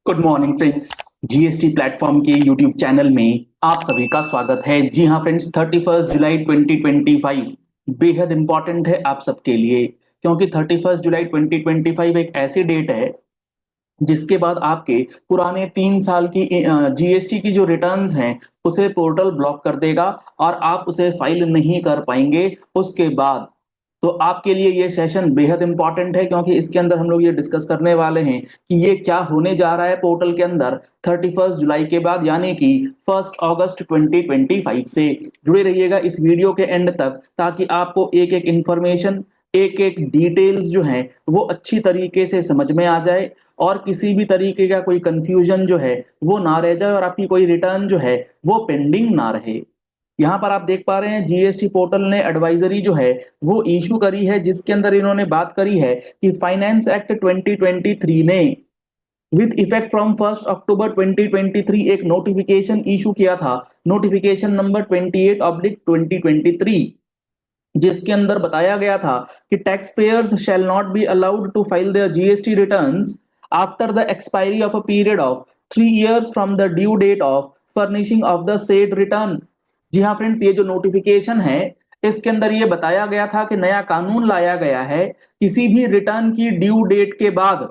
Good morning friends. GST platform के YouTube channel में आप सभी का स्वागत है। जी हाँ फ्रेंड्स, 31 जुलाई 2025 बेहद इंपॉर्टेंट है आप सबके लिए, क्योंकि 31 जुलाई 2025 एक ऐसी डेट है जिसके बाद आपके पुराने 3 साल की जीएसटी की जो रिटर्न्स हैं उसे पोर्टल ब्लॉक कर देगा और आप उसे फाइल नहीं कर पाएंगे उसके बाद। तो आपके लिए ये सेशन बेहद इंपॉर्टेंट है, क्योंकि इसके अंदर हम लोग ये डिस्कस करने वाले हैं कि ये क्या होने जा रहा है पोर्टल के अंदर 31 जुलाई के बाद, यानी कि 1 अगस्त 2025 से। जुड़े रहिएगा इस वीडियो के एंड तक, ताकि आपको एक एक इंफॉर्मेशन, एक एक डिटेल्स जो है वो अच्छी तरीके से समझ में आ जाए और किसी भी तरीके का कोई कंफ्यूजन जो है वो ना रह जाए और आपकी कोई रिटर्न जो है वो पेंडिंग ना रहे। यहाँ पर आप देख पा रहे हैं जीएसटी पोर्टल ने एडवाइजरी जो है वो इशू करी है, जिसके अंदर इन्होंने बात करी है कि फाइनेंस एक्ट 2023 ने विद इफेक्ट फ्रॉम 1 अक्टूबर 2023 एक नोटिफिकेशन इशू किया था, नोटिफिकेशन नंबर 28/2023, जिसके अंदर बताया गया था कि tax payers shall not be allowed to file their GST returns after the expiry of a period of 3 years from the due date of furnishing of the said return. जी हाँ friends, ये जो नोटिफिकेशन है इसके अंदर ये बताया गया था कि नया कानून लाया गया है, किसी भी रिटर्न की ड्यू डेट के बाद,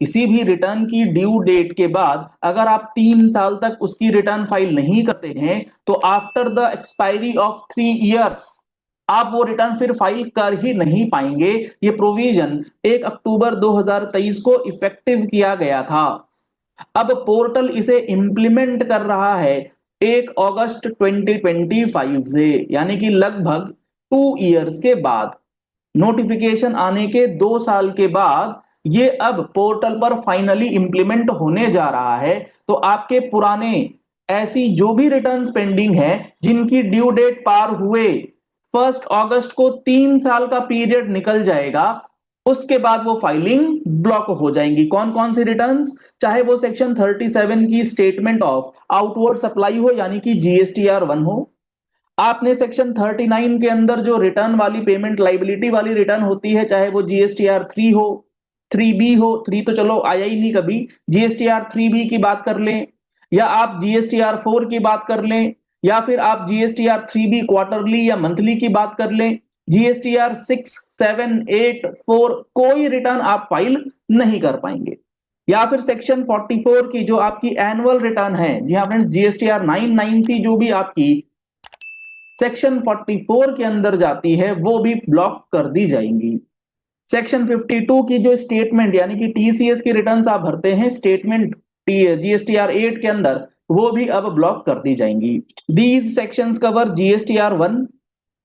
किसी भी रिटर्न की ड्यू डेट के बाद अगर आप 3 साल तक उसकी रिटर्न फाइल नहीं करते हैं तो after the expiry of 3 years आप वो रिटर्न फिर फाइल कर ही नहीं पाएंगे। ये प्रोविजन 1 अक्टूबर 2023 को इफेक्टिव किया गया था। अब पोर्टल इसे इंप्लीमेंट कर रहा है 1 अगस्त 2025 से, यानी कि लगभग 2 years के बाद, नोटिफिकेशन आने के 2 साल के बाद ये अब पोर्टल पर फाइनली इंप्लीमेंट होने जा रहा है। तो आपके पुराने ऐसी जो भी रिटर्न्स पेंडिंग है जिनकी ड्यू डेट पार हुए 1 अगस्त को, 3 साल का पीरियड निकल जाएगा, उसके बाद वो फाइलिंग ब्लॉक हो जाएंगी। कौन कौन सी रिटर्न्स, चाहे वो सेक्शन 37 की स्टेटमेंट ऑफ आउटवर्ड सप्लाई हो यानी कि जीएसटीआर 1 हो, आपने सेक्शन 39 के अंदर जो रिटर्न वाली पेमेंट लाइबिलिटी वाली रिटर्न होती है, चाहे वो जीएसटीआर 3 हो, 3B हो, 3 तो चलो आया ही नहीं कभी, जीएसटीआर 3B की बात कर लें, या आप जीएसटीआर 4 की बात कर लें, या फिर आप जीएसटीआर 3B क्वार्टरली या मंथली की बात कर लें, जीएसटीआर 6, 7, 8, 4 कोई रिटर्न आप फाइल नहीं कर पाएंगे। या फिर सेक्शन 44 की जो आपकी एनुअल रिटर्न है, जी हाँ फ्रेंड्स, जीएसटीआर 9(9)C जो भी आपकी सेक्शन 44 के अंदर जाती है वो भी ब्लॉक कर दी जाएंगी। सेक्शन 52 की जो स्टेटमेंट यानी कि टीसीएस की रिटर्न्स आप भरते हैं स्टेटमेंट जीएसटीआर 8 के अंदर, वो भी अब ब्लॉक कर दी जाएंगी। These sections cover GSTR 1,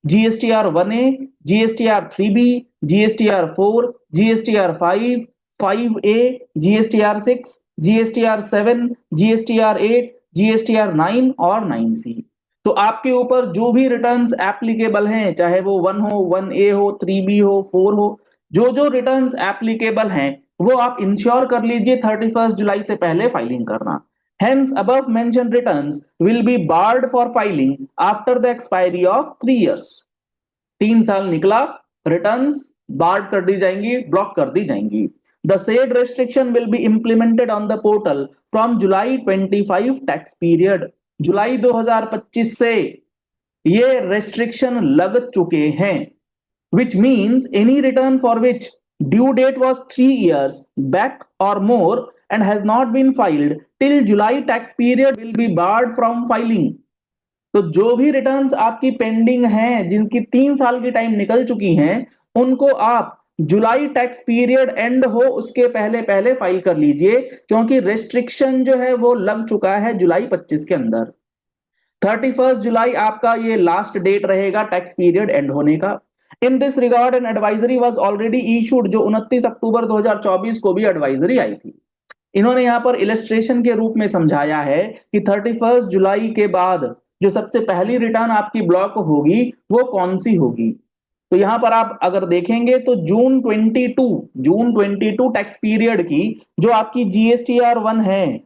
GSTR 1A, GSTR 3B, GSTR 4, GSTR 5, 5A, GSTR 6, GSTR 7, GSTR 8, GSTR 9 और 9C। तो आपके ऊपर जो भी रिटर्न्स एप्लीकेबल हैं, चाहे वो 1 हो, 1A हो, 3B हो, 4 हो, जो जो रिटर्न्स एप्लीकेबल हैं वो आप इंश्योर कर लीजिए 31 जुलाई से पहले फाइलिंग करना। Hence, above mentioned returns will be barred for filing after the expiry of 3 years. 3 साल निकला, रिटर्न्स बार्ड कर दी जाएंगी, ब्लॉक कर दी जाएंगी। The said restriction will be implemented on the portal from July 25 tax period. जुलाई 2025 से ये restriction लग चुके हैं, which means any return for which due date was 3 years back or more and has not been filed till July tax period will be barred from filing. तो जो भी returns आपकी pending हैं, जिनकी 3 साल की टाइम निकल चुकी हैं, उनको आप जुलाई टैक्स पीरियड एंड हो उसके पहले पहले फाइल कर लीजिए, क्योंकि रेस्ट्रिक्शन जो है वो लग चुका है जुलाई 25 के अंदर। 31 जुलाई आपका ये लास्ट डेट रहेगा टैक्स पीरियड एंड होने का। In this regard an advisory was already issued, जो 29 अक्टूबर 2024 को भी एडवाइजरी आई थी। इन्होंने यहां पर इलस्ट्रेशन के रूप में समझाया है कि 31 जुलाई के बाद जो सबसे पहली रिटर्न आपकी ब्लॉक होगी वो कौन सी होगी। तो यहां पर आप अगर देखेंगे तो जून 22 टैक्स पीरियड की जो आपकी जीएसटीआर 1 है,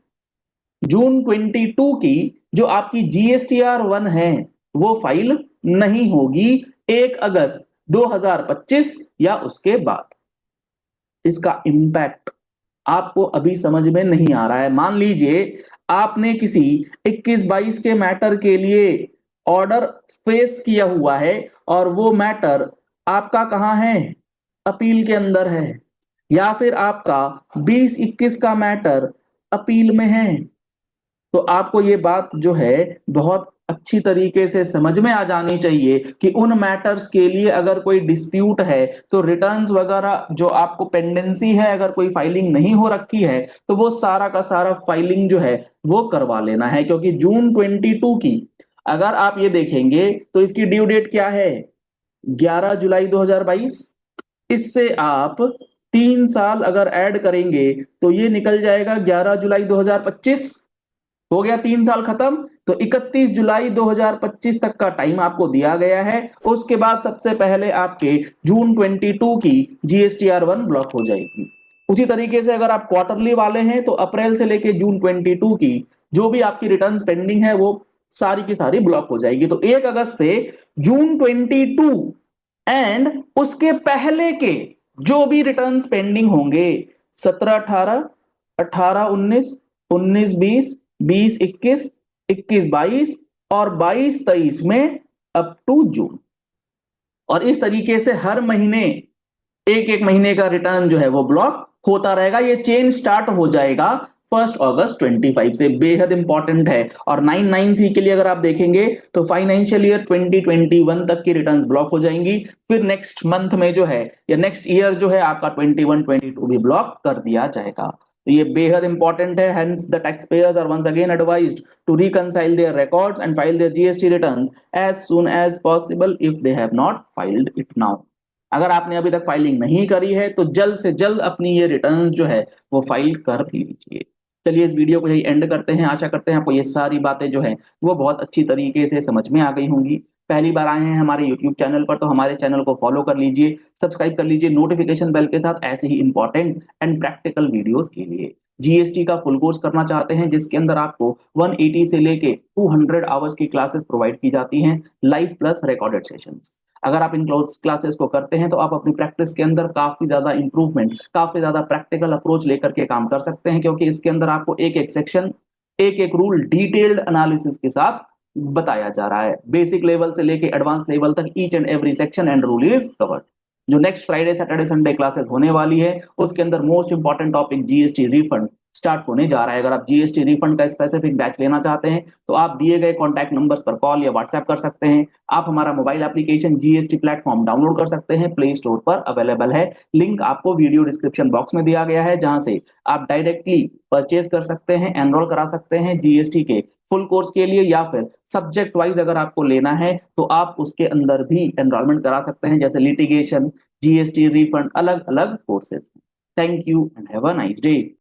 जून 22 की जो आपकी जीएसटीआर 1 है वो फाइल नहीं होगी 1 अगस्त 2025 या उसके बाद। इसका इंपैक्ट आपको अभी समझ में नहीं आ रहा है। मान लीजिए आपने किसी 21-22 के मैटर के लिए ऑर्डर फेस किया हुआ है और वो मैटर आपका कहां है, अपील के अंदर है, या फिर आपका 20-21 का मैटर अपील में है, तो आपको ये बात जो है बहुत अच्छी तरीके से समझ में आ जानी चाहिए कि उन मैटर्स के लिए अगर कोई डिस्प्यूट है तो रिटर्न्स वगैरह जो आपको पेंडेंसी है, अगर कोई फाइलिंग नहीं हो रखी है तो वो सारा का सारा फाइलिंग जो है वो करवा लेना है। क्योंकि जून 22 की अगर आप ये देखेंगे तो इसकी ड्यू डेट क्या है, 11 जुलाई 2022। इससे आप 3 साल अगर ऐड करेंगे तो ये निकल जाएगा 11 जुलाई 2025। हो गया 3 साल खत्म। तो 31 जुलाई 2025 तक का टाइम आपको दिया गया है। उसके बाद सबसे पहले आपके जून 22 की GSTR1 ब्लॉक हो जाएगी। उसी तरीके से अगर आप क्वार्टरली वाले हैं तो अप्रैल से लेके जून 22 की जो भी आपकी रिटर्न पेंडिंग है वो सारी की सारी ब्लॉक हो जाएगी। तो 1 अगस्त से जून 22 एंड उसके पहले के जो भी रिटर्न्स पेंडिंग होंगे, 17-18, 18-19, 19-20, 20-21, 21-22 और 22-23 में अप टू जून, और इस तरीके से हर महीने एक एक महीने का रिटर्न जो है वो ब्लॉक होता रहेगा। ये चेन स्टार्ट हो जाएगा 1 अगस्त 25 से। बेहद इंपॉर्टेंट है। और 99C के लिए अगर आप देखेंगे तो फाइनेंशियल ईयर 2021 तक की रिटर्न्स ब्लॉक हो जाएंगी। फिर नेक्स्ट मंथ में जो है या नेक्स्ट ईयर जो है आपका 21-22 भी ब्लॉक कर दिया जाएगा। तो ये बेहद इंपॉर्टेंट है। Hence the tax payers are once again advised to reconcile their records and file their GST returns as soon as possible if they have not filed it now। अगर आपने अभी तक फाइलिंग नहीं करी है तो जल्द से जल्द अपनी ये रिटर्न जो है वो फाइल कर लीजिए। चलिए इस वीडियो को यही एंड करते हैं। आशा करते हैं आपको ये सारी बातें जो है वो बहुत अच्छी तरीके से समझ में आ गई होंगी। पहली बार आए हैं हमारे YouTube चैनल पर तो हमारे चैनल को फॉलो कर लीजिए, सब्सक्राइब कर लीजिए नोटिफिकेशन बेल के साथ ऐसे ही इंपॉर्टेंट एंड प्रैक्टिकल वीडियोस के लिए। जीएसटी का फुल कोर्स करना चाहते हैं जिसके अंदर आपको 180 से लेके 200 आवर्स की क्लासेस प्रोवाइड की जाती हैं, लाइव प्लस रिकॉर्डेड सेशंस। अगर आप इन क्लासेस को करते हैं तो आप अपनी प्रैक्टिस के अंदर काफी ज्यादा इंप्रूवमेंट, काफी ज्यादा प्रैक्टिकल अप्रोच लेकर के काम कर सकते हैं। क्योंकि इसके अंदर आपको एक एक सेक्शन, एक एक रूल डिटेल्ड एनालिसिस के साथ बताया जा रहा है। बेसिक लेवल से लेके एडवांस लेवल तक each and every section and rule is covered. जो next Friday Saturday Sunday classes होने वाली है उसके अंदर most important topic GST refund start होने जा रहा है। अगर आप जीएसटी रिफंड का स्पेसिफिक बैच लेना चाहते हैं तो आप दिए गए कॉन्टैक्ट नंबर्स पर कॉल या व्हाट्सएप कर सकते हैं। आप हमारा mobile application GST platform download कर सकते हैं, प्ले स्टोर पर अवेलेबल है। लिंक आपको वीडियो डिस्क्रिप्शन बॉक्स में दिया गया है जहां से आप डायरेक्टली परचेज कर सकते हैं, एनरोल करा सकते हैं जीएसटी के फुल कोर्स के लिए, या फिर सब्जेक्ट वाइज अगर आपको लेना है तो आप उसके अंदर भी एनरोलमेंट करा सकते हैं, जैसे लिटिगेशन, जीएसटी रिफंड, अलग अलग courses. Thank you and have a nice day.